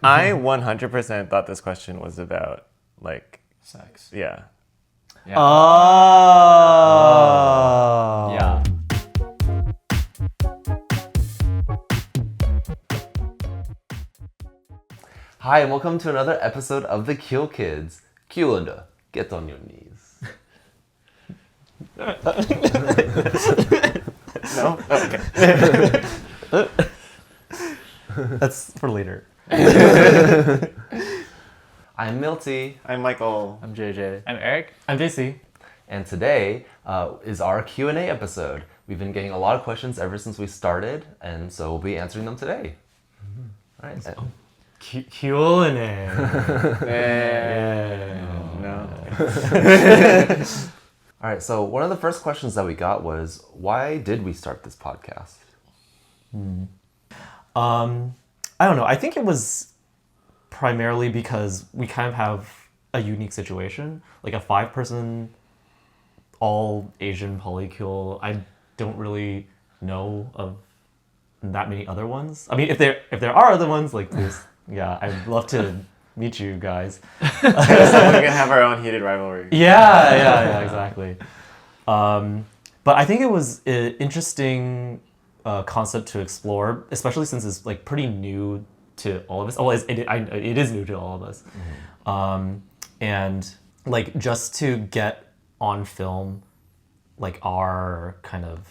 I 100% thought this question was about like Sex. yeah. Yeah. Oh. Yeah. Hi, and welcome to another episode of the Cule Kids. Cule, get on your knees. No? Okay. That's for later. I'm Milty. I'm Michael. I'm JJ. I'm Eric. I'm JC. And today is our Q&A episode. We've been getting a lot of questions ever since we started, and so we'll be answering them today. All right. Cule. No. All right, so one of the first questions that we got was, why did we start this podcast? I don't know. I think it was primarily because we kind of have a unique situation, like a 5-person, all Asian polycule. I don't really know of that many other ones. I mean, if there are other ones, like please, yeah, I'd love to meet you guys. So we can have our own heated rivalry. Yeah, exactly. But I think it was an interesting concept to explore, especially since it's like pretty new to all of us. Well, it is new to all of us. Mm-hmm. And like just to get on film, like our kind of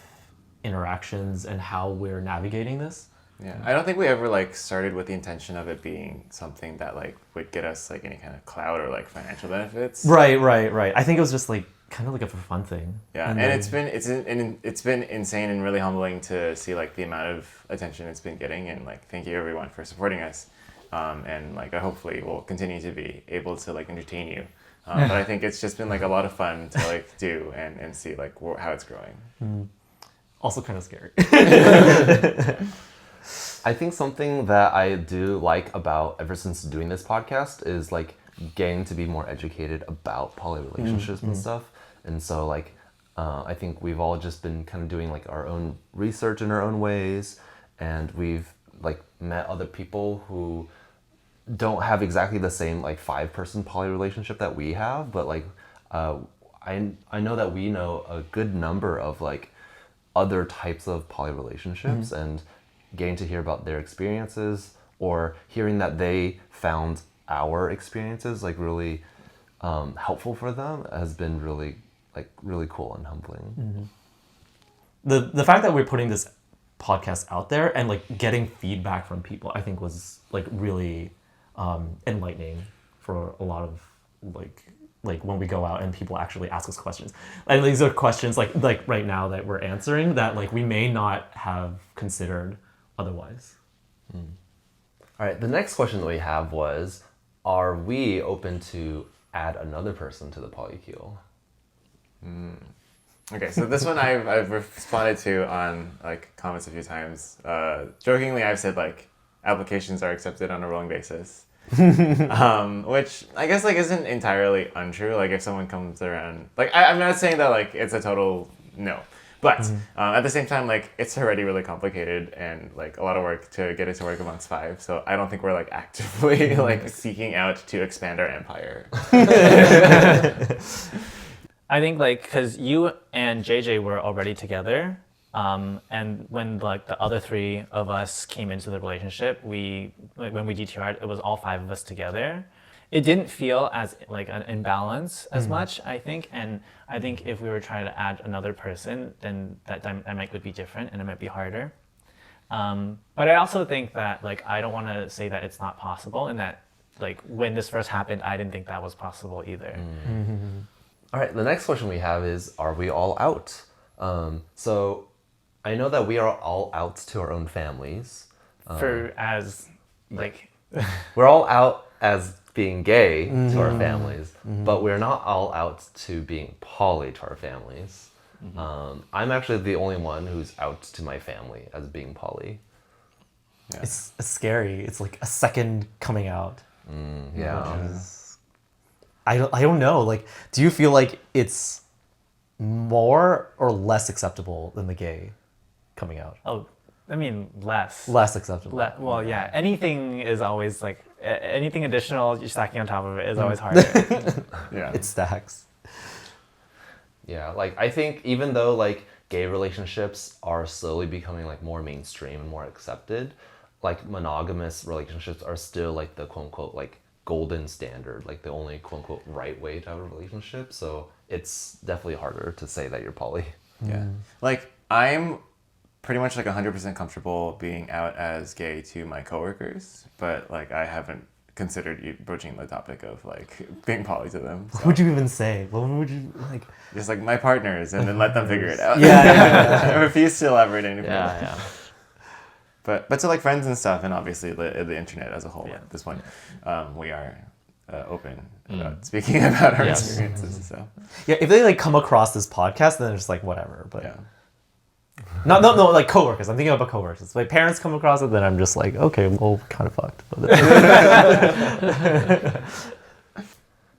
interactions and how we're navigating this. Yeah, I don't think we ever like started with the intention of it being something that like would get us like any kind of clout or like financial benefits. Right. I think it was just like kind of like a fun thing. Yeah, and it's been insane and really humbling to see like the amount of attention it's been getting, and like thank you everyone for supporting us, and like I hopefully will continue to be able to like entertain you. But I think it's just been like a lot of fun to like do and see like how it's growing. Also kind of scary. I think something that I do like about ever since doing this podcast is like getting to be more educated about poly relationships and stuff. And so like I think we've all just been kind of doing like our own research in our own ways, and we've like met other people who don't have exactly the same like 5-person poly relationship that we have, but like I know that we know a good number of like other types of poly relationships, and getting to hear about their experiences or hearing that they found our experiences like really helpful for them has been really cool and humbling. The fact that we're putting this podcast out there and like getting feedback from people, I think was like really enlightening for a lot of like when we go out and people actually ask us questions. And these are questions like right now that we're answering that like we may not have considered otherwise. All right, the next question that we have was, are we open to add another person to the polycule? Okay, so this one I've responded to on like comments a few times. Jokingly, I've said like applications are accepted on a rolling basis, which I guess like isn't entirely untrue. Like if someone comes around, like I'm not saying that like it's a total no, but at the same time, like it's already really complicated and like a lot of work to get it to work amongst 5. So I don't think we're like actively like seeking out to expand our empire. I think like because you and JJ were already together, and when like the other 3 of us came into the relationship, when we DTR'd, it was all 5 of us together. It didn't feel as like an imbalance as much, I think, and I think if we were trying to add another person, then that dynamic would be different and it might be harder. But I also think that like I don't want to say that it's not possible, and that like when this first happened, I didn't think that was possible either. All right, the next question we have is, are we all out? So I know that we are all out to our own families. We're all out as being gay to our families, but we're not all out to being poly to our families. I'm actually the only one who's out to my family as being poly. Yeah. It's scary. It's like a second coming out. Yeah. I don't know. Like, do you feel like it's more or less acceptable than the gay coming out? Oh, I mean, less. Less acceptable. Well, yeah. Anything is always like anything additional you're stacking on top of it is always harder. Yeah. It stacks. Yeah, like I think even though like gay relationships are slowly becoming like more mainstream and more accepted, like monogamous relationships are still like the quote unquote like golden standard, like the only quote unquote right way to have a relationship. So it's definitely harder to say that you're poly. Yeah. Like I'm pretty much like 100% comfortable being out as gay to my coworkers, but like I haven't considered broaching the topic of like being poly to them. So. What would you even say? What would you like? Just like my partners, and then let them figure it out. Yeah. I refuse to elaborate any further. Yeah. But to like friends and stuff, and obviously the internet as a whole Yeah. at this point, we are open about speaking about our Yes. experiences. So Yeah, if they like come across this podcast, then it's like whatever. But yeah. no, like coworkers. I'm thinking about coworkers. If my parents come across it, then I'm just like, okay, well, kind of fucked. But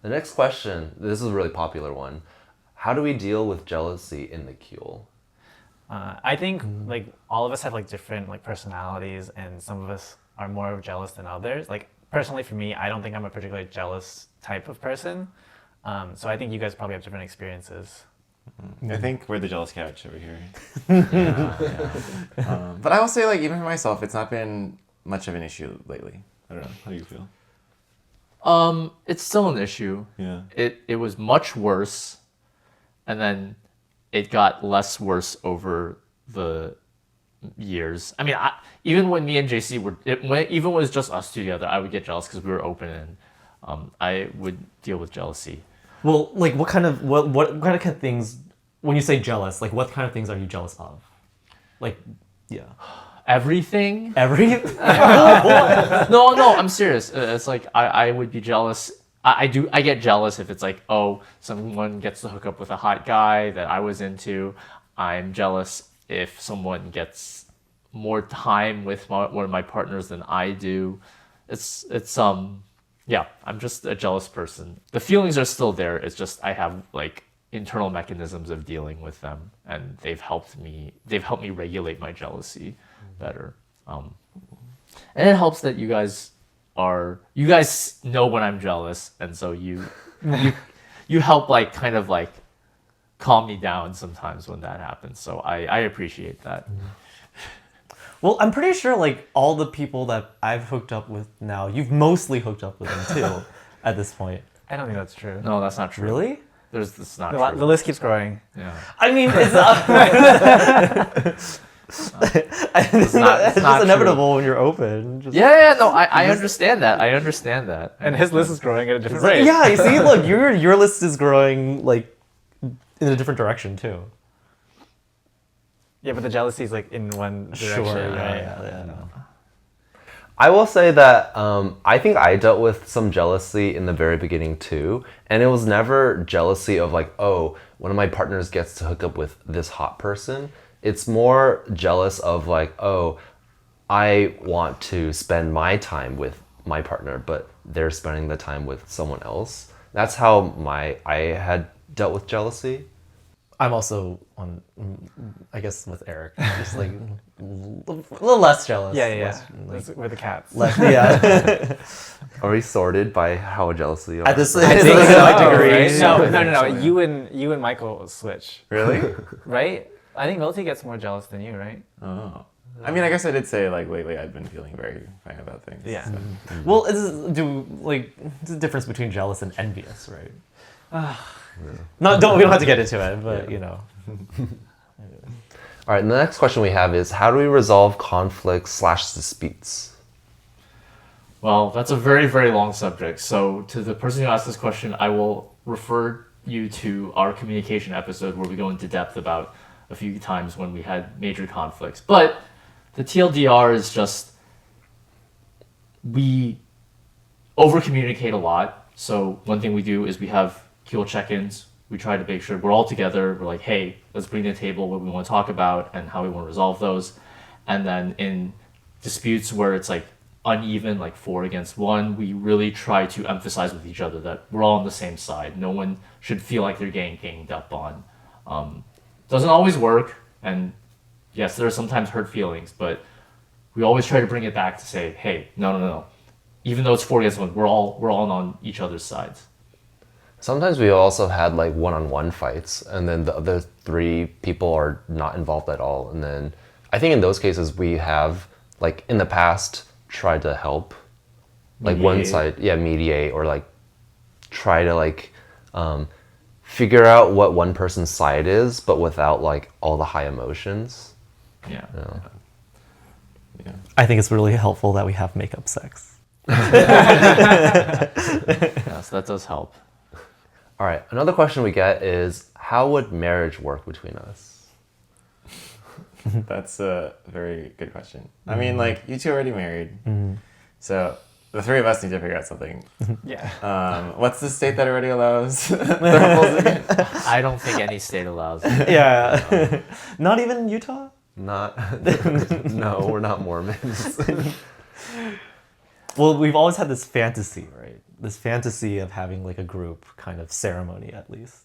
The next question, this is a really popular one. How do we deal with jealousy in the Cule? I think like all of us have like different like personalities, and some of us are more jealous than others. Like personally for me, I don't think I'm a particularly jealous type of person. So I think you guys probably have different experiences. I think we're the jealous couch over here. But I will say, like, even for myself, it's not been much of an issue lately. I don't know. How do you feel? It's still an issue. Yeah. It was much worse, and then it got less worse over the years. I mean, even when me and JC even when it was just us two together, I would get jealous because we were open, and I would deal with jealousy. well, like what kind of things? When you say jealous, like what kind of things are you jealous of? Like, yeah, Everything. every. No, I'm serious. It's like I would be jealous. I get jealous if it's like, oh, someone gets to hook up with a hot guy that I was into. I'm jealous if someone gets more time with one of my partners than I do. Yeah, I'm just a jealous person. The feelings are still there. It's just I have like internal mechanisms of dealing with them, and they've helped me regulate my jealousy better. And it helps that you guys know when I'm jealous, and so you help like kind of like calm me down sometimes when that happens. So I appreciate that. Well, I'm pretty sure like all the people that I've hooked up with now, you've mostly hooked up with them too, at this point. I don't think that's true. No, that's not true. Really? It's not The true. list keeps growing. Yeah. I mean, it's It's not just true. inevitable when you're open. Just, Yeah, no, I understand that. I understand that. And his list is growing at a different rate. yeah, you see, look, your list is growing like in a different direction too. Yeah, but the jealousy is like in one direction, right? yeah. I will say that I think I dealt with some jealousy in the very beginning too, and it was never jealousy of like, oh, one of my partners gets to hook up with this hot person. It's more jealous of like, oh, I want to spend my time with my partner, but they're spending the time with someone else. That's how I had dealt with jealousy. I'm also on, I guess, with Eric, just like a little less jealous. Yeah. Less, That's with the cats. yeah. Are we sorted by how jealousy you are? At this, I think like, so, my degree. right? No. You and Michael switch, Really? right? I think Milty gets more jealous than you, right? Oh. I mean, I guess I did say like lately I've been feeling very fine about things. Yeah. So. Well, there's a difference between jealous and envious, right? We don't have to get into it, but you know. All right, and the next question we have is, how do we resolve conflicts/disputes? Well, that's a very, very long subject. So to the person who asked this question, I will refer you to our communication episode where we go into depth about a few times when we had major conflicts. But the TLDR is just we over-communicate a lot. So one thing we do is we have Cule check-ins. We try to make sure we're all together. We're like, hey, let's bring to the table what we want to talk about and how we want to resolve those. And then in disputes where it's like uneven, like 4 against 1, we really try to emphasize with each other that we're all on the same side. No one should feel like they're getting ganged up on. Doesn't always work, and yes, there are sometimes hurt feelings, but we always try to bring it back to say, hey, no. even though it's 4 against 1, we're all on each other's sides. Sometimes we also had like one-on-one fights, and then the other 3 people are not involved at all. And then I think in those cases we have, like in the past, tried to help, like one Mediate. side, mediate, or like try to like figure out what one person's side is, but without like all the high emotions. Yeah. Yeah. I think it's really helpful that we have makeup sex. Yeah, so that does help. All right, another question we get is, how would marriage work between us? That's a very good question. I mean, like, you two are already married. So the 3 of us need to figure out something. Yeah. What's the state that already allows thermals again? I don't think any state allows it. Yeah. Not even Utah? Not, no, we're not Mormons. Well, we've always had this fantasy, right? This fantasy of having like a group kind of ceremony at least.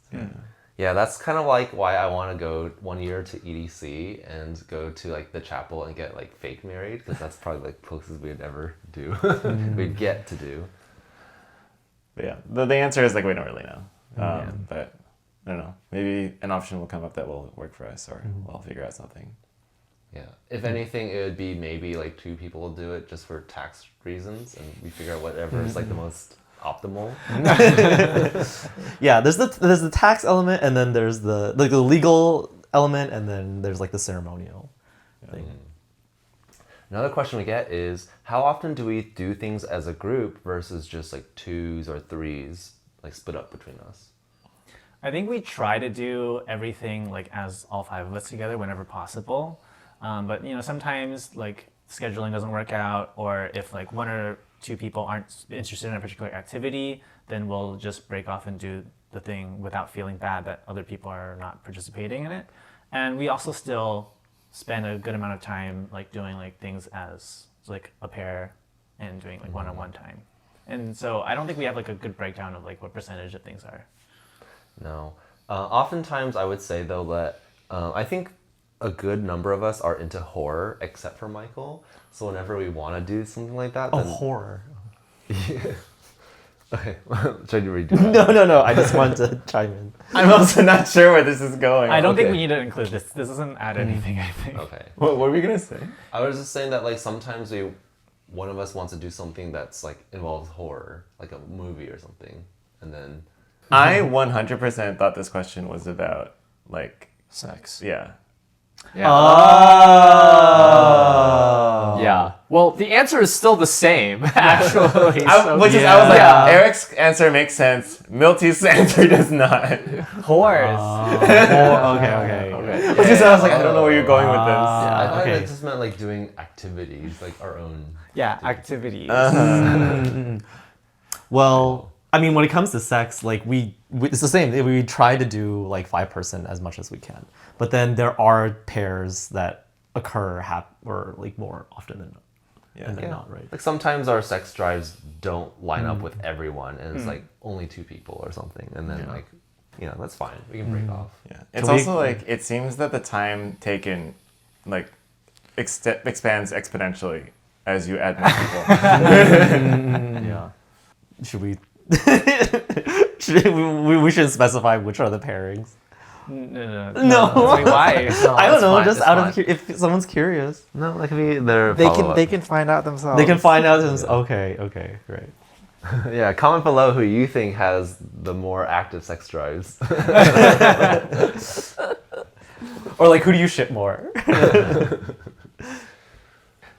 Yeah, that's kind of like why I want to go 1 year to EDC and go to like the chapel and get like fake married, because that's probably like closest we'd ever do. We'd get to do. But yeah, the answer is like, we don't really know. But I don't know. Maybe an option will come up that will work for us, or we'll figure out something. Yeah. If anything, it would be maybe like 2 people will do it just for tax reasons, and we figure out whatever is like the most optimal. Yeah, there's the tax element, and then there's the legal element, and then there's like the ceremonial thing. Another question we get is, how often do we do things as a group versus just like 2s or 3s, like split up between us? I think we try to do everything like as all 5 of us together whenever possible. But sometimes like scheduling doesn't work out, or if like 1 or 2 people aren't interested in a particular activity, then we'll just break off and do the thing without feeling bad that other people are not participating in it. And we also still spend a good amount of time like doing like things as like a pair and doing like one-on-one time. And so I don't think we have like a good breakdown of like what percentage of things are. No. Oftentimes I would say though that I think a good number of us are into horror, except for Michael. So whenever we want to do something like that, Oh, then... horror. Okay, try to redo that. No. I just wanted to chime in. I'm also not sure where this is going. I don't think Okay. we need to include this. This doesn't add anything, I think. Okay. What were we gonna say? I was just saying that like sometimes one of us wants to do something that's like involves horror, like a movie or something, and then I 100% thought this question was about like, Sex. yeah. Yeah. Oh. Yeah. Well, the answer is still the same, actually. I was like, Yeah. Eric's answer makes sense. Milty's answer does not. Whores. Okay. Which is, I was like, I don't know where you're going with this. I thought okay. it just meant like doing activities, like our own. Yeah, activities. Well, I mean, when it comes to sex, like we it's the same. We try to do like 5% as much as we can, but then there are pairs that occur or like more often than not, right? Like sometimes our sex drives don't line up with everyone, and it's like only 2 people or something, and then like, that's fine. We can break off. Yeah. It's So we- also like, it seems that the time taken like expands exponentially as you add more people. Yeah. Should we? we should specify which are the pairings. No. No. Wait, why? I don't know, fine, just it's out fine. of if someone's curious, No, that could be their They follow-up. can find out themselves. they can find out. Okay, right. Yeah, comment below who you think has the more active sex drives. Or like, who do you ship more?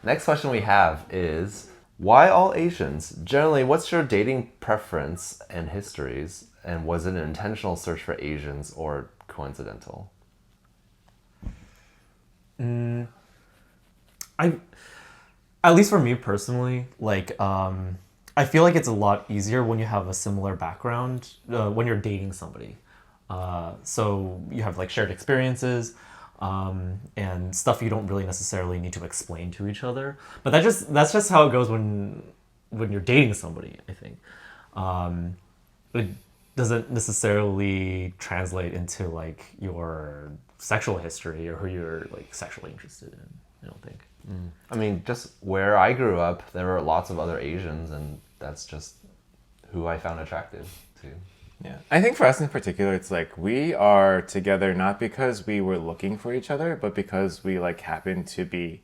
Next question we have is, why all Asians? Generally, what's your dating preference and histories? And was it an intentional search for Asians or coincidental? At least for me personally, like I feel like it's a lot easier when you have a similar background when you're dating somebody. So you have like shared experiences and stuff you don't really necessarily need to explain to each other. But that's just how it goes when you're dating somebody, I think. It doesn't necessarily translate into like your sexual history or who you're like sexually interested in, I don't think. I mean, just where I grew up, there were lots of other Asians, and that's just who I found attractive to. Yeah. I think for us in particular, it's like we are together not because we were looking for each other, but because we like happened to be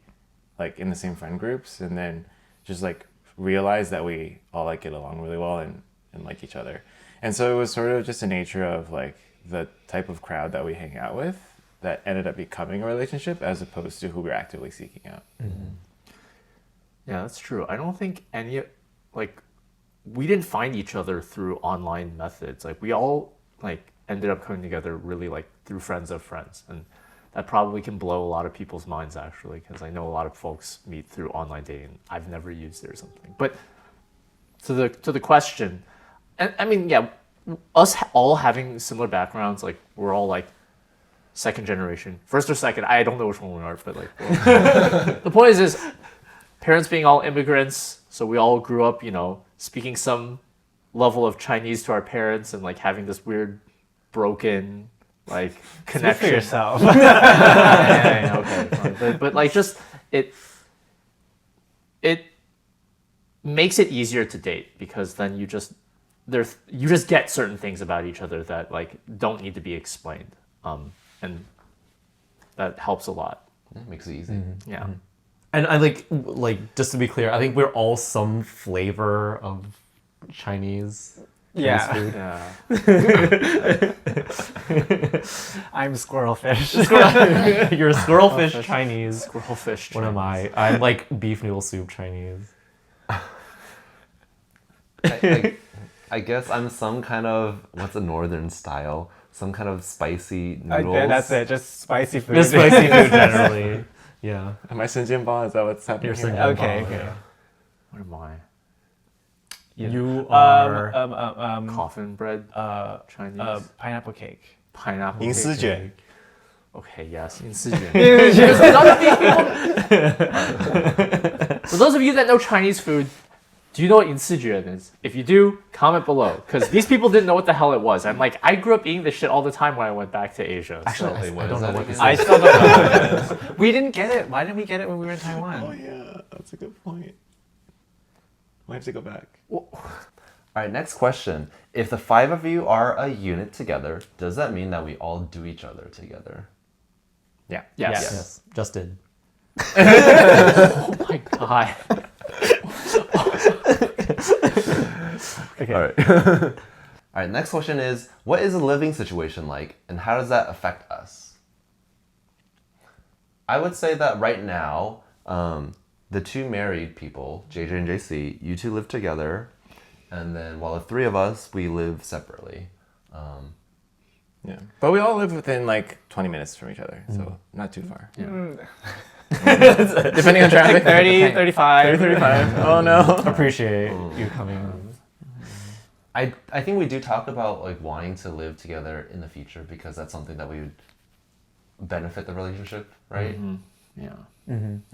like in the same friend groups, and then just like realize that we all like get along really well and like each other. And so it was sort of just a nature of like the type of crowd that we hang out with that ended up becoming a relationship as opposed to who we're actively seeking out. Yeah, that's true. I don't think we didn't find each other through online methods. Like we all like ended up coming together really like through friends of friends, and that probably can blow a lot of people's minds actually, because I know a lot of folks meet through online dating. I've never used it or something. But to the question, and I mean, yeah, us all having similar backgrounds, like we're all like second generation, first or second. I don't know which one we are, but like the point is parents being all immigrants, so we all grew up, speaking some level of Chinese to our parents and like having this weird broken like connection. Speak for yourself. Yeah, okay, fine. But like just it makes it easier to date because then you just get certain things about each other that like don't need to be explained, and that helps a lot. It makes it easy. Yeah. And I like just to be clear, I think we're all some flavor of Chinese. Yeah. food. Yeah. I'm squirrelfish. You're a squirrelfish Chinese. Squirrelfish. What am I? I'm like beef noodle soup Chinese. I guess I'm some kind of, what's a northern style? Some kind of spicy noodles. That's it. Just spicy food. Just spicy food generally. Yeah. Am I Sinjin Is that what's happening You're here? Sinjin. Okay. Oh, Okay. yeah. What am I? You are Coffin bread Chinese. Pineapple cake. Pineapple. In cake. Sijun. Okay, yes, in Sijun. For those of you that know Chinese food, do you know what in Sijun is? If you do, comment below, because these people didn't know what the hell it was. I'm like, I grew up eating this shit all the time when I went back to Asia. Actually, Wait, what I don't is know that what again? this I is. still don't know what it is. We didn't get it. Why didn't we get it when we were in Taiwan? Oh yeah, that's a good point. Might have to go back. All right, next question. If the 5 of you are a unit together, does that mean that we all do each other together? Yeah. Yes. Yes. Just did. Oh my god. Okay. All right. All right, next question is, what is a living situation like, and how does that affect us? I would say that right now, the 2 married people, JJ and JC, you 2 live together, and then while the 3 of us, we live separately. Yeah. But we all live within like 20 minutes from each other, so not too far. Yeah. Depending on traffic. 30, 35. 35. Oh no. Appreciate you coming. I think we do talk about like wanting to live together in the future because that's something that we would benefit the relationship, right? Yeah.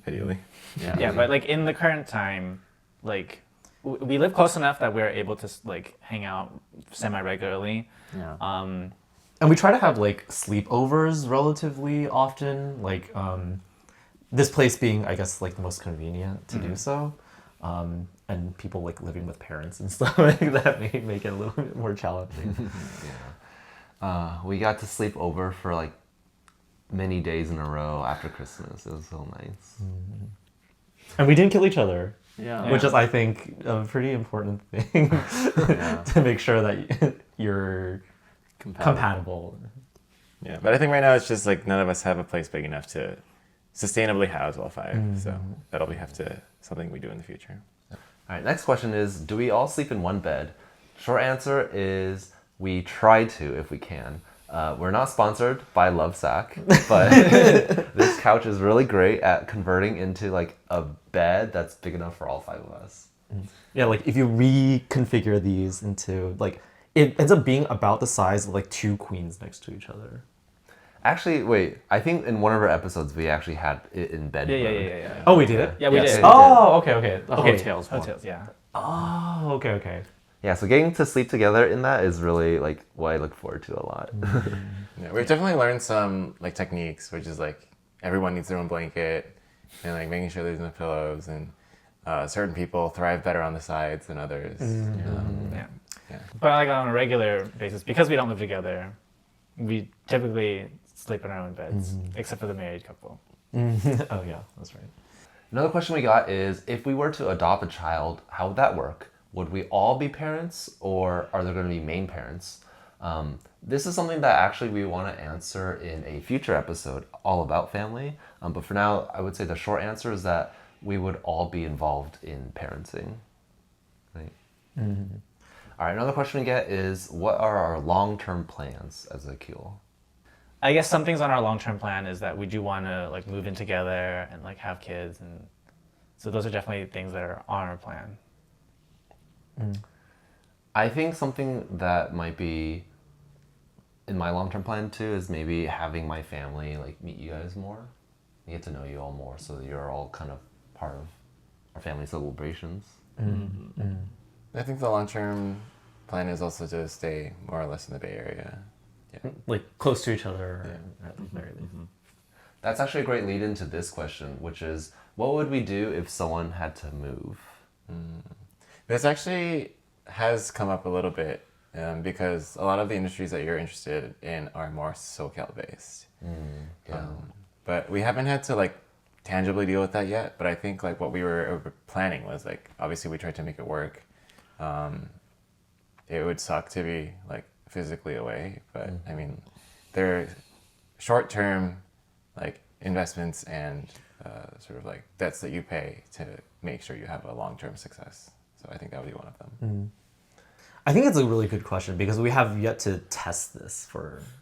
Ideally. Yeah, but like in the current time, like we live close enough that we're able to like hang out semi-regularly. Yeah. And we try to have like sleepovers relatively often, like this place being, I guess, like the most convenient to do so. And people like living with parents and stuff like that may make it a little bit more challenging. We got to sleep over for like many days in a row after Christmas. It was so nice. And we didn't kill each other, Yeah. which is, I think, a pretty important thing to make sure that you're compatible. Yeah, but I think right now it's just like none of us have a place big enough to sustainably house all 5. So that'll be something we do in the future. All right, next question is, do we all sleep in one bed? Short answer is we try to if we can. We're not sponsored by Lovesack, but this couch is really great at converting into like a bed that's big enough for all 5 of us. Yeah, like if you reconfigure these into like, it ends up being about the size of like 2 queens next to each other. Actually, wait, I think in one of our episodes we actually had it in bed mode. Yeah. Oh, we did? Yeah, we Yes, did. we did. Oh, okay. The Okay. hotels one. Hotels, yeah. Oh, okay. Yeah, so getting to sleep together in that is really like what I look forward to a lot. Yeah, we've definitely learned some like techniques, which is like everyone needs their own blanket, and like making sure there's enough pillows, and certain people thrive better on the sides than others. Yeah. Yeah. But like on a regular basis, because we don't live together, we typically sleep in our own beds, except for the married couple. Oh yeah, that's right. Another question we got is, if we were to adopt a child, how would that work? Would we all be parents, or are there going to be main parents? This is something that actually we want to answer in a future episode all about family. But for now, I would say the short answer is that we would all be involved in parenting. Right? All right, another question we get is, what are our long-term plans as a Cule? I guess some things on our long-term plan is that we do want to like move in together and like have kids, and so those are definitely things that are on our plan. I think something that might be in my long-term plan too is maybe having my family like meet you guys more, get to know you all more, so that you're all kind of part of our family celebrations. I think the long-term plan is also to stay more or less in the Bay Area. Yeah. Like close to each other at the very least. That's actually a great lead into this question, which is, what would we do if someone had to move? This actually has come up a little bit because a lot of the industries that you're interested in are more SoCal based. Yeah. But we haven't had to like tangibly deal with that yet. But I think like what we were planning was like, obviously we tried to make it work. It would suck to be like physically away, but I mean, they're short-term like investments and sort of like debts that you pay to make sure you have a long-term success. So I think that would be one of them. I think it's a really good question because we have yet to test this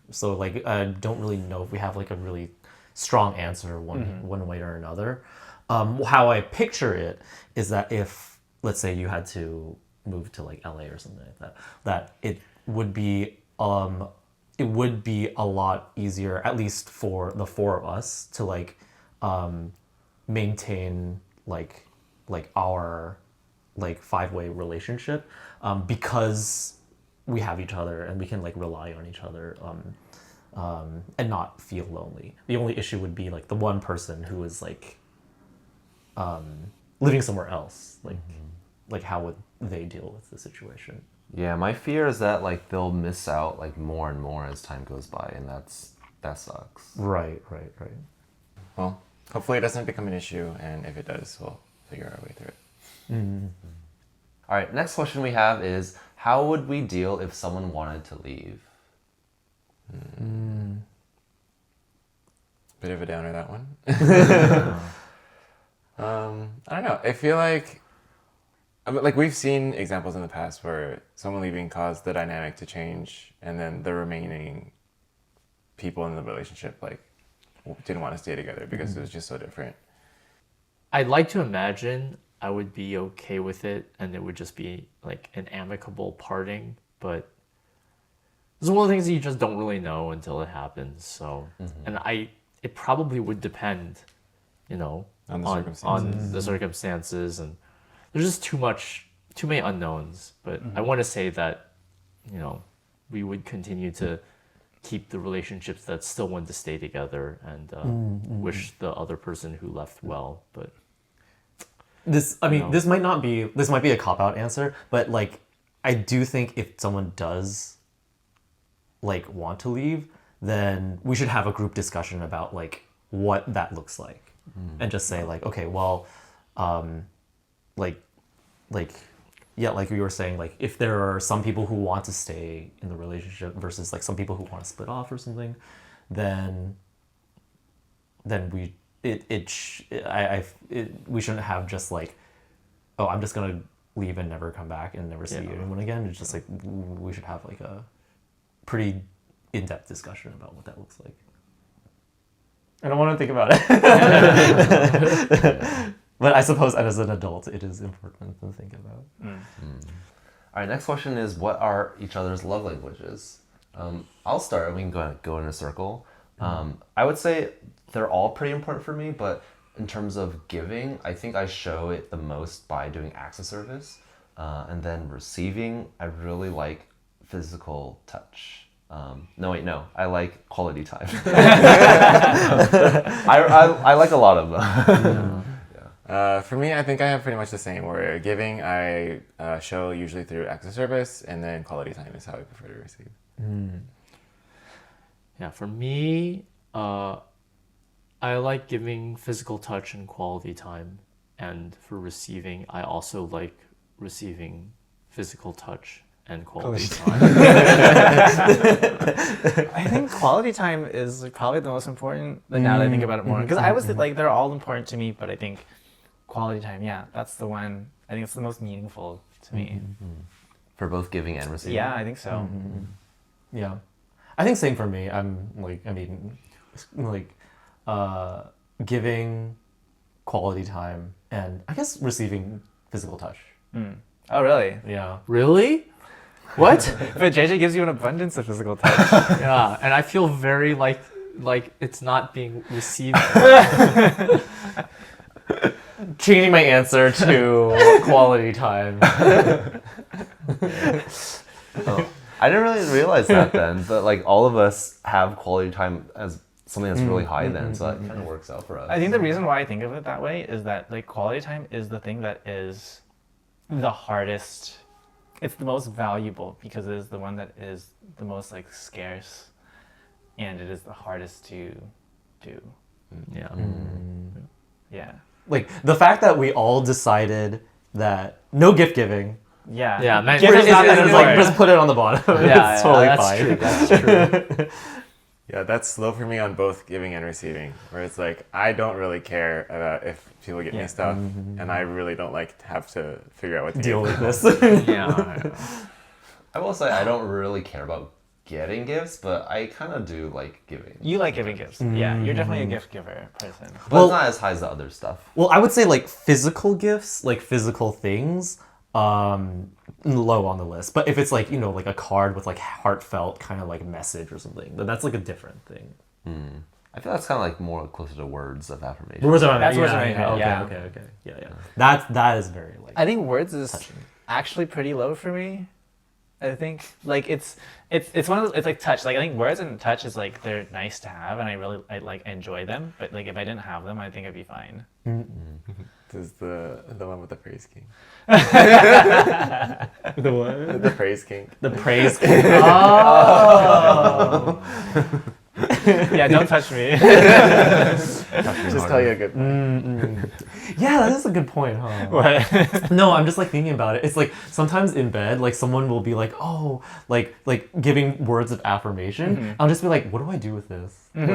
so like I don't really know if we have like a really strong answer one way or another. How I picture it is that if, let's say, you had to move to like LA or something like that, that it would be a lot easier, at least for the four of us, to like maintain like our like five-way relationship, because we have each other and we can like rely on each other, and not feel lonely. The only issue would be like the one person who is like living somewhere else, like how would they deal with the situation? Yeah, my fear is that like they'll miss out like more and more as time goes by, and that sucks. Right. Well, hopefully it doesn't become an issue, and if it does, we'll figure our way through it. All right, next question we have is, how would we deal if someone wanted to leave? Bit of a downer, that one. I don't know. I feel like we've seen examples in the past where someone leaving caused the dynamic to change, and then the remaining people in the relationship like didn't want to stay together because it was just so different. I'd like to imagine I would be okay with it and it would just be like an amicable parting, but it's one of the things that you just don't really know until it happens. So, and it probably would depend, on the circumstances, and there's just too many unknowns. But I want to say that, we would continue to keep the relationships that still want to stay together, and wish the other person who left well. But this might be a cop-out answer, but like I do think if someone does like want to leave, then we should have a group discussion about like what that looks like, and just say like, okay, well, like we were saying, like if there are some people who want to stay in the relationship versus like some people who want to split off or something, then we shouldn't have just like, oh, I'm just gonna leave and never come back and never see anyone again. It's just like we should have like a pretty in-depth discussion about what that looks like. I don't want to think about it. But I suppose as an adult, it is important to think about. All right, next question is, what are each other's love languages? I'll start, and we can go in a circle. I would say they're all pretty important for me, but in terms of giving, I think I show it the most by doing acts of service. And then receiving, I really like physical touch. No, wait, no. I like quality time. I like a lot of them. For me, I think I have pretty much the same. Where giving, I show usually through acts of service, and then quality time is how I prefer to receive. Yeah, for me, I like giving physical touch and quality time. And for receiving, I also like receiving physical touch and quality time. I think quality time is probably the most important. Like, now that I think about it more, because I was like, they're all important to me, but I think quality time, yeah, that's the one. I think it's the most meaningful to me. For both giving and receiving. Yeah, I think so. Yeah, I think same for me. I'm like, I mean, like, giving quality time and I guess receiving physical touch. Oh, really? Yeah. Really? What? But JJ gives you an abundance of physical touch. Yeah, and I feel very like it's not being received. Changing my answer to quality time. I didn't really realize that then, but like all of us have quality time as something that's really high then, so that kind of works out for us. I think the reason why I think of it that way is that like quality time is the thing that is the hardest. It's the most valuable because it is the one that is the most like scarce, and it is the hardest to do. Yeah. Yeah. Like the fact that we all decided that no gift giving. Yeah. Yeah, man. Gift is not that It's like important. just put it on the bottom. It's totally that's fine. true. That's true. Yeah, that's low for me on both giving and receiving. Where it's like I don't really care about if people get me stuff, and I really don't like to have to figure out what to Deal give. with this. Yeah. I will say I don't really care about getting gifts, but I kind of do like giving. You like giving gifts. Yeah, you're definitely a gift giver person. But Well- it's not as high as the other stuff. Well, I would say like physical gifts, like physical things, low on the list. But if it's like, you know, like a card with like heartfelt kind of like message or something, then that's like a different thing. I feel that's kind of like more closer to words of affirmation. Words are That's words of okay, affirmation, okay. Yeah. That is very like. I think words is actually pretty low for me. I think like it's one of those, it's like touch. Like I think words and touch is like they're nice to have, and I like enjoy them. But like if I didn't have them, I think I'd be fine. This is the one with the praise king. The what? The praise king. The praise. Yeah, don't touch me. Just tell you a good point. Yeah, that is a good point, huh? What? No, I'm just like thinking about it. It's like sometimes in bed, like someone will be like, "Oh, like giving words of affirmation." I'll just be like, "What do I do with this?" Like,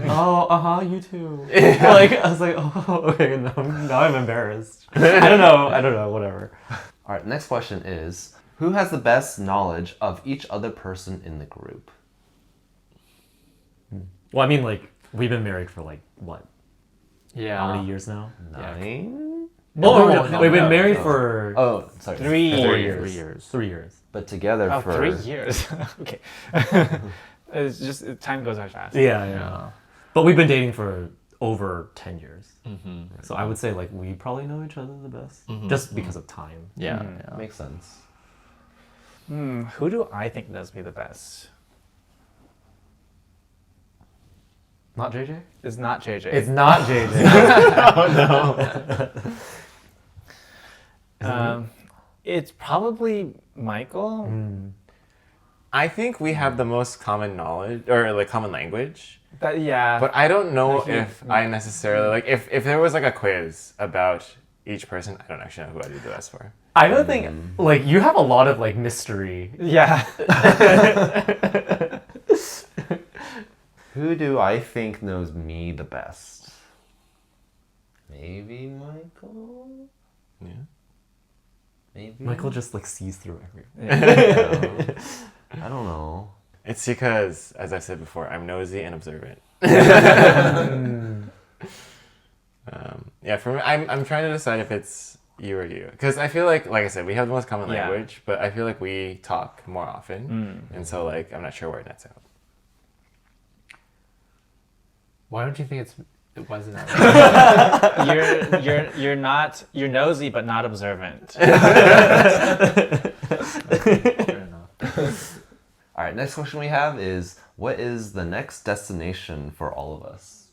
"Oh, you too." Like I was like, "Oh, okay." Now I'm embarrassed. I don't know. Whatever. All right, next question is, who has the best knowledge of each other person in the group? Well, I mean, like we've been married for like what? Yeah. How many years now? 9? We've been married for Oh, sorry. 3 4 years. years. 3 years. 3 years. But together Oh, for 3 years. Okay. It's just time goes by fast. Yeah. But we've been dating for over 10 years. So I would say like we probably know each other the best, just because of time. Yeah. Makes sense. Who do I think does me the best? Not JJ? It's not JJ. It's not JJ. It's probably Michael. I think we have the most common knowledge or like common language. Yeah. But I don't know Like, if I necessarily like if there was like a quiz about each person, I don't actually know who I do the best for. I don't think like you have a lot of like mystery. yeah. Who do I think knows me the best? Maybe Michael? Yeah. Maybe? Michael just like sees through everything. I don't know. It's because, as I said before, I'm nosy and observant. Yeah, for me, I'm trying to decide if it's you or you, because I feel like I said, we have the most common Yeah. language, but I feel like we talk more often, and so like I'm not sure where it nets out. Why don't you think it wasn't that? You're nosy but not observant. Fair enough. All right, right, next question we have is, what is the next destination for all of us?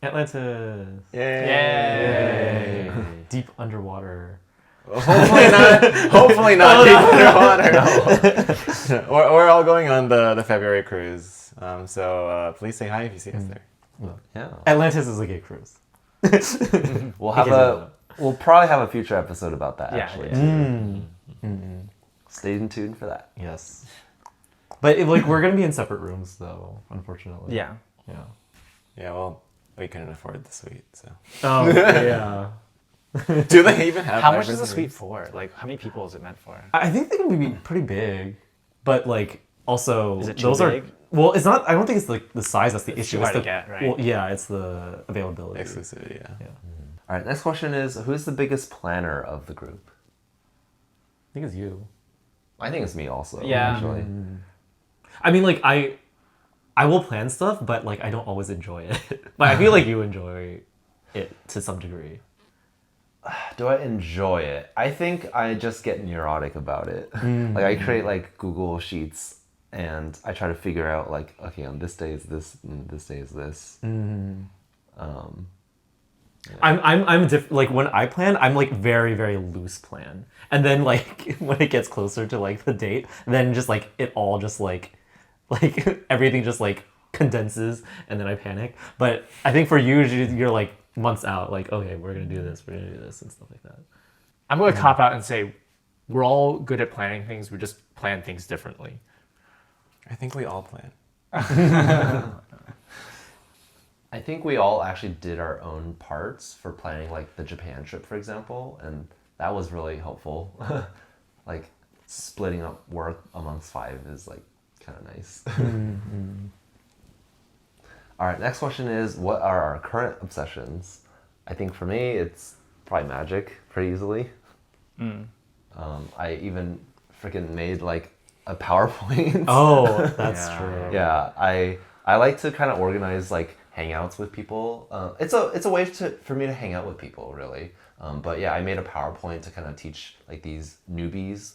Atlantis. Yay! Deep underwater. Hopefully not deep underwater. We're all going on the February cruise. So please say hi if you see us there. Yeah. Atlantis is a gay cruise. We'll probably have a future episode about that, Yeah, actually. yeah. Too. Stay tuned for that. Yes. But we're gonna be in separate rooms though, unfortunately. Yeah. Yeah. Yeah, well, we couldn't afford the suite, so. Oh yeah. Do they even have How much is the five-person suite rooms? for? Like, how many people is it meant for? I think they can be pretty big, but also Is it too those big? are well. It's not. I don't think it's the size that's the issue. too hard it's to get, right? Well, yeah, it's the availability. Exclusivity, yeah. Yeah. All right, next question is, who's the biggest planner of the group? I think it's you. I think it's me also, Yeah. actually. I mean, I will plan stuff, but I don't always enjoy it. But I feel like you enjoy it to some degree. Do I enjoy it? I think I just get neurotic about it. I create Google Sheets and I try to figure out okay, on this day is this, and this day is this. I'm when I plan, I'm very, very loose plan. And then when it gets closer to the date, then just it all just everything just condenses and then I panic. But I think for you, you're months out, okay, we're gonna do this, and stuff like that. I'm going to cop out and say we're all good at planning things. We just plan things differently. I think we all plan. I think we all actually did our own parts for planning the Japan trip, for example, and that was really helpful. Splitting up work amongst 5 is kind of nice. All right, next question is, what are our current obsessions? I think for me, it's probably magic pretty easily. I even freaking made a PowerPoint. Oh, that's Yeah. true. Yeah, I like to kind of organize hangouts with people. It's a way for me to hang out with people, really. But yeah, I made a PowerPoint to kind of teach these newbies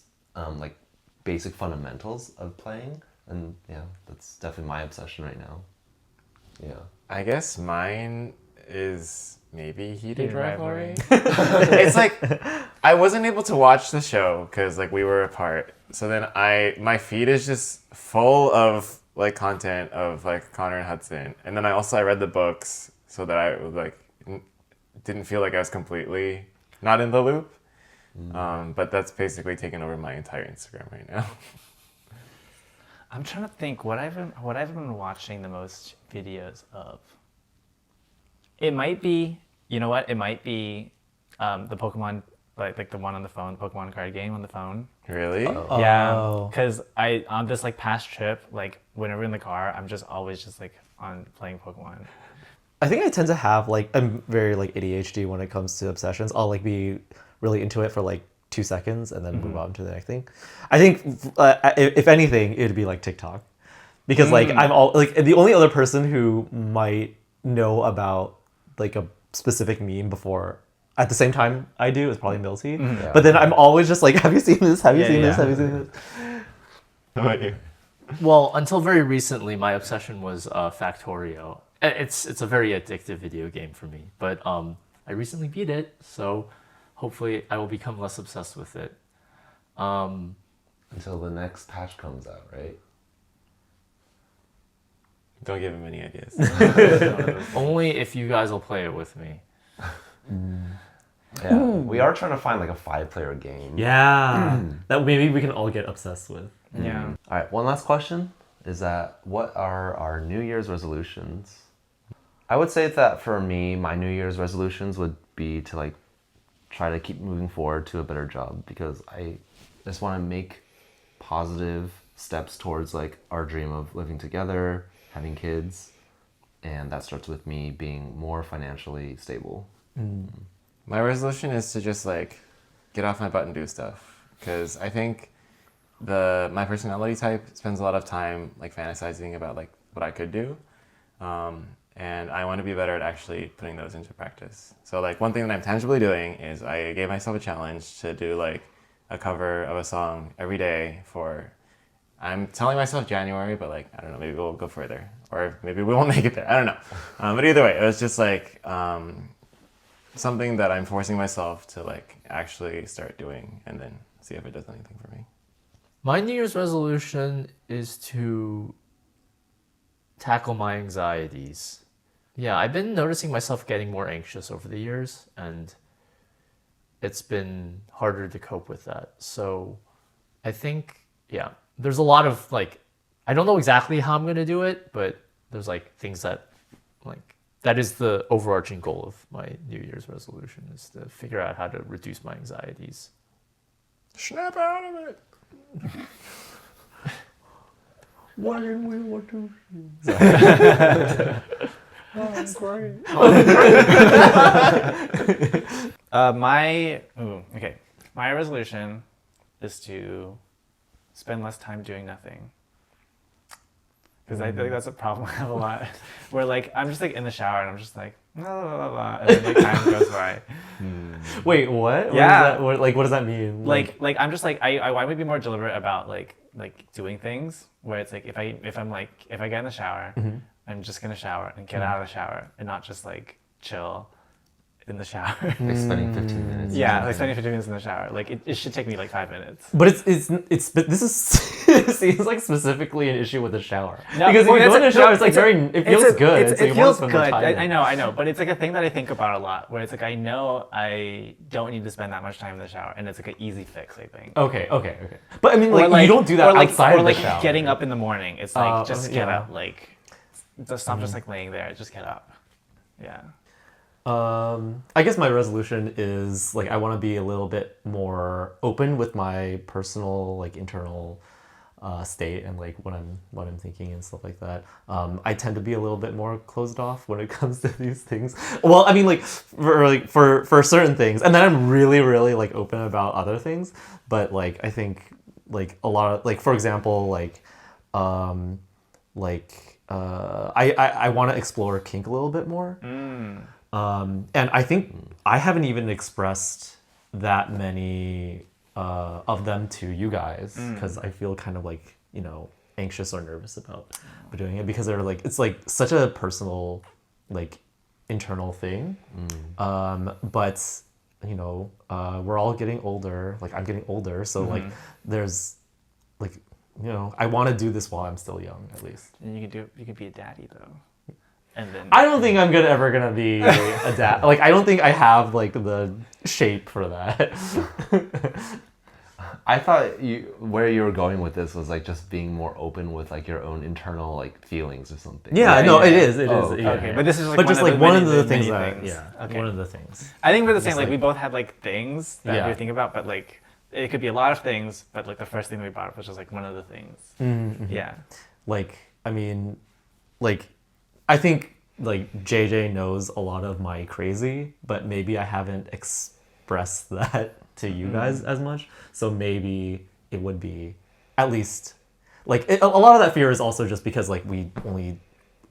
basic fundamentals of playing, and yeah, that's definitely my obsession right now. Yeah. I guess mine is maybe heated Heated rivalry. rivalry. It's I wasn't able to watch the show because we were apart. So then my feed is just full of content of Connor and Hudson, and then I read the books so that I didn't feel I was completely not in the loop. But that's basically taken over my entire Instagram right now. I'm trying to think what I've been watching the most videos of. It might be, you know what? It might be the Pokemon, like the one on the phone, Pokemon card game on the phone. Really? Yeah, because on this past trip, whenever in the car, I'm just always just on playing Pokemon. I think I tend to have I'm very ADHD when it comes to obsessions. I'll be really into it for 2 seconds and then move on to the next thing. I think if anything, it'd be TikTok, because I'm all the only other person who might know about a specific meme before at the same time I do is probably Milty. Yeah. But then I'm always just have you seen this? Have you Yeah, seen this? yeah. Have you seen this? How about you? Well, until very recently, my obsession was Factorio. It's a very addictive video game for me, but I recently beat it, so hopefully I will become less obsessed with it. Until the next patch comes out, right? Don't give him any ideas. Only if you guys will play it with me. Yeah. We are trying to find a 5-player game. Yeah, that maybe we can all get obsessed with. Yeah. All right, one last question is that what are our New Year's resolutions? I would say that for me, my New Year's resolutions would be to try to keep moving forward to a better job, because I just want to make positive steps towards our dream of living together, having kids, and that starts with me being more financially stable. My resolution is to just get off my butt and do stuff, because I think my personality type spends a lot of time fantasizing about what I could do, and I want to be better at actually putting those into practice. So one thing that I'm tangibly doing is I gave myself a challenge to do a cover of a song every day for I'm telling myself January, but like I don't know, maybe we'll go further, or maybe we won't make it there. I don't know. But either way, it was just like something that I'm forcing myself to like actually start doing, and then see if it does anything for me. My New Year's resolution is to tackle my anxieties. Yeah, I've been noticing myself getting more anxious over the years, and it's been harder to cope with that. So I think, yeah, there's a lot of like, I don't know exactly how I'm going to do it, but there's like things that like, that is the overarching goal of my New Year's resolution, is to figure out how to reduce my anxieties. Snap out of it. Why didn't we want to? My resolution is to spend less time doing nothing. Because I think that's a problem I have a lot. Where like I'm just like in the shower and I'm just like blah, blah, blah, blah, and then like time goes by. Wait, what? Yeah. What does that mean? Like I'm just like I want to be more deliberate about like doing things where it's like if I get in the shower, I'm just gonna shower and get out of the shower and not just like chill in the shower. Like spending 15 minutes. Yeah, like spending 15 minutes in the shower. Like it should take me like 5 minutes. But this is it seems like specifically an issue with the shower. No, because if you go in the shower, it's like it feels good. It so you feels want to spend good. more time I know. But it's like a thing that I think about a lot. Where it's like I know I don't need to spend that much time in the shower, and it's like an easy fix. I think. Okay. But I mean, like you don't do that outside of the shower. Or like getting up in the morning. It's like just get yeah. up. Like just stop just like laying there. Just get up. Yeah. I guess my resolution is like I want to be a little bit more open with my personal like internal state and like what I'm thinking and stuff like that. I tend to be a little bit more closed off when it comes to these things. Well, I mean like for certain things, and then I'm really like open about other things. But like I think like a lot of like for example I want to explore kink a little bit more. And I think I haven't even expressed that many of them to you guys because I feel kind of like, you know, anxious or nervous about doing it because they're like, it's like such a personal, like internal thing. But, you know, we're all getting older. Like I'm getting older. So like there's like, you know, I want to do this while I'm still young at least. And you can be a daddy though. And then I don't think I'm ever gonna be a dad. Like I don't think I have like the shape for that. I thought where you were going with this was like just being more open with like your own internal like feelings or something. Yeah, right? no, it is. Okay. Yeah. Okay, but this is like But one just of like the one many- of the many things that things. Okay. one of the things. I think we're the same. Just Like we like- both had like things that Yeah. we think about, but like it could be a lot of things. But like the first thing that we brought up was just like one of the things. Yeah. Like I mean, like I think like JJ knows a lot of my crazy, but maybe I haven't expressed that to you guys as much. So maybe it would be at least like a lot of that fear is also just because like we only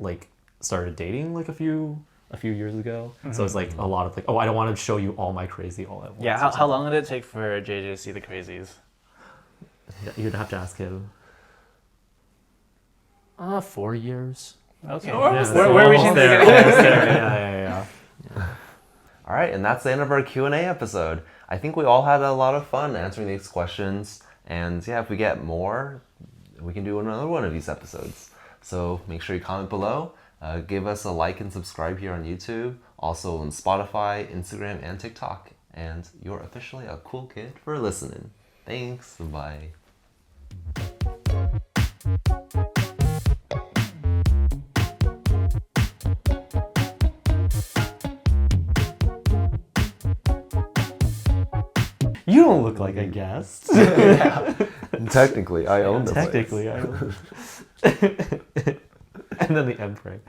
like started dating like a few years ago. So it's like a lot of like, oh, I don't want to show you all my crazy all at once. Yeah. or How something. long did it take for JJ to see the crazies? Yeah, you'd have to ask him. 4 years. Okay. Yeah, We're reaching almost there, the almost there. Yeah. All right, and that's the end of our Q&A episode. I think we all had a lot of fun answering these questions. And yeah, if we get more, we can do another one of these episodes. So make sure you comment below. Give us a like and subscribe here on YouTube. Also on Spotify, Instagram, and TikTok. And you're officially a cool kid for listening. Thanks. Bye. You don't look like a guest. Technically, I own the place. Technically, I. And then the M prank.